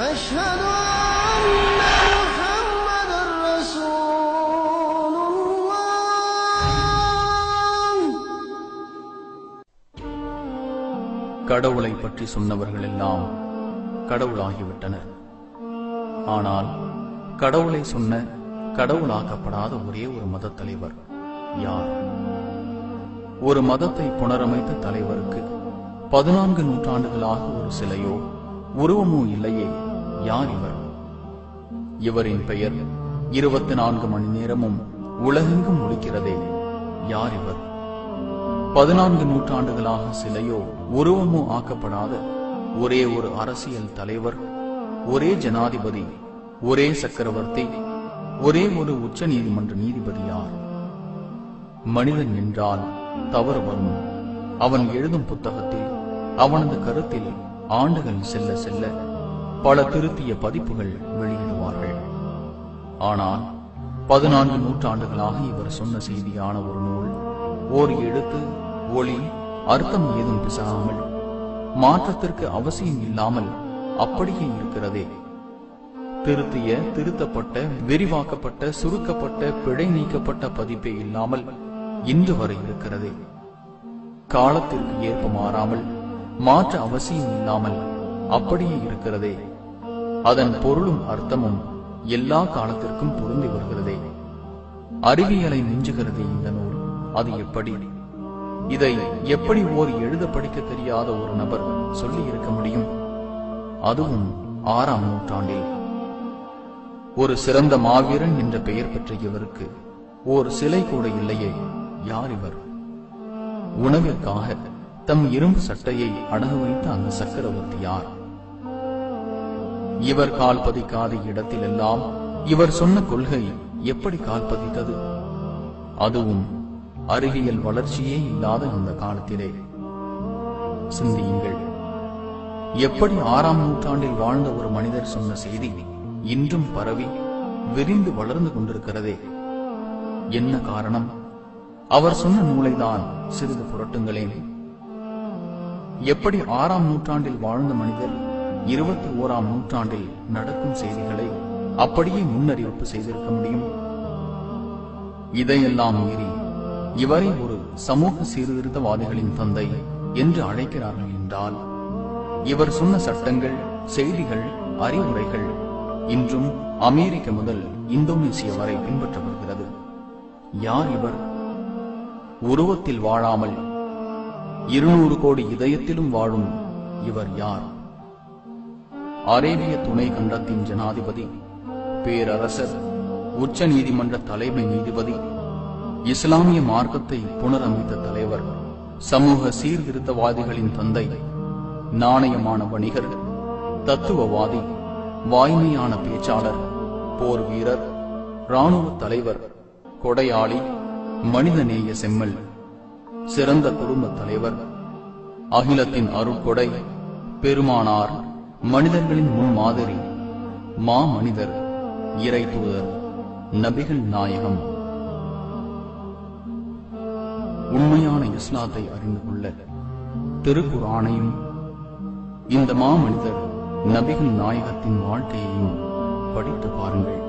أشهد أن محمد رسول الله. கடவுளை பற்றி சொன்னவர்கள் எல்லாம் கடவுளாகிவிட்டனர். ஆனால் கடவுளை சொன்ன கடவுளாக்கப்படாத ஒரே ஒரு மத தலைவர் யார்? ஒரு மதத்தை புனரமைத்த தலைவருக்கு 14 நூற்றாண்டுகளாக ஒரு சிலையோ உருவமோ இல்லையே. யார் இவர்? இவரின் பெயர் 24 மணி நேரமும் உலகெங்கும் ஒலிக்கிறதே. யார் இவர்? 14 நூற்றாண்டுகளாக சிலையோ உருவமோ ஆக்கப்படாத ஒரே ஒரு அரசியல் தலைவர், ஒரே ஜனாதிபதி, ஒரே சக்கரவர்த்தி, ஒரே ஒரு உச்ச நீதிமன்ற நீதிபதி யார்? மனிதன் என்றால் தவறு வரும். அவன் எழுதும் புத்தகத்தில், அவனது கருத்தில் ஆண்டுகள் செல்ல செல்ல பல திருத்திய பதிப்புகள் வெளியிடுவார்கள். ஆனால் 14 நூற்றாண்டுகளாக இவர் சொன்ன செய்தியான ஒரு நூல், ஓர் எழுத்து, ஒளி, அர்த்தம் ஏதும் பிசகாமல், மாற்றத்திற்கு அவசியம் இல்லாமல் அப்படியே இருக்கிறதே. திருத்திய, திருத்தப்பட்ட, விரிவாக்கப்பட்ட, சுருக்கப்பட்ட, பிழை நீக்கப்பட்ட பதிப்பே இல்லாமல் இன்று வரை இருக்கிறதே. காலத்திற்கு ஏற்ப மாறாமல், மாற்ற அவசியம் இல்லாமல் அப்படியே இருக்கிறதே. அதன் பொருளும் அர்த்தமும் எல்லா காலத்திற்கும் பொருந்தி வருகிறதே. அறிவியலை மிஞ்சுகிறதே இந்த நூல். அது எப்படி? இதை எப்படி ஓர் எழுத படிக்க தெரியாத ஒரு நபர் சொல்லி இருக்க முடியும்? அதுவும் 6ஆம் நூற்றாண்டில். ஒரு சிறந்த மாவீரன் என்ற பெயர் பெற்ற இவருக்கு ஓர் சிலை கூட இல்லையே. யார் இவர்? உணவிற்காக தம் இரும்பு சட்டையை அடகு வைத்த அந்த சக்கரவர்த்தி யார்? இவர் கால் பதிக்காத இடத்திலெல்லாம் இவர் சொன்ன கொள்கை எப்படி கால் பதித்தது? அதுவும் அறிவியல் வளர்ச்சியே இல்லாத அந்த காலத்திலே. சிந்தியுங்கள். எப்படி 6ஆம் நூற்றாண்டில் வாழ்ந்த ஒரு மனிதர் சொன்ன செய்தி இன்றும் பரவி விரிந்து வளர்ந்து கொண்டிருக்கிறதே. என்ன காரணம்? அவர் சொன்ன நூலைதான் சிறிது புரட்டுங்களேன். எப்படி 6ஆம் நூற்றாண்டில் வாழ்ந்த மனிதர் 21ஆம் நூற்றாண்டில் நடக்கும் செய்திகளை அப்படியே முன்னறிவிப்பு செய்திருக்க முடியும்? இதையெல்லாம் மீறி இவரை ஒரு சமூக சீர்திருத்தவாதிகளின் தந்தை என்று அழைக்கிறார்கள் என்றால், இவர் சொன்ன சட்டங்கள், செய்திகள், அறிவுரைகள் இன்றும் அமெரிக்க முதல் இந்தோனேசியா வரை பின்பற்றப்படுகிறது. யார் இவர்? உருவத்தில் வாழாமல் 200 கோடி இதயத்திலும் வாழும் இவர் யார்? அரேபிய துணை கண்டத்தின் ஜனாதிபதி, பேரரசர், உச்ச நீதிமன்ற தலைமை நீதிபதி, இஸ்லாமிய மார்க்கத்தை புனரமைத்த தலைவர், சமூக சீர்திருத்தவாதிகளின் தந்தை, நாணயமான வணிகர், தத்துவவாதி, வாய்மையான பேச்சாளர், போர் வீரர், இராணுவ தலைவர், கொடையாளி, மனிதநேய செம்மல், சிறந்த குடும்ப தலைவர், அகிலத்தின் அருட்கொடை, பெருமானார், மனிதர்களின் முன்மாதிரி, மாமனிதர், இறை தூதர், நபிகள் நாயகம். உண்மையான இஸ்லாத்தை அறிந்து கொள்ள திருக்குர்ஆனையும் இந்த மாமனிதர் நபிகள் நாயகத்தின் வாழ்க்கையையும் படித்து பாருங்கள்.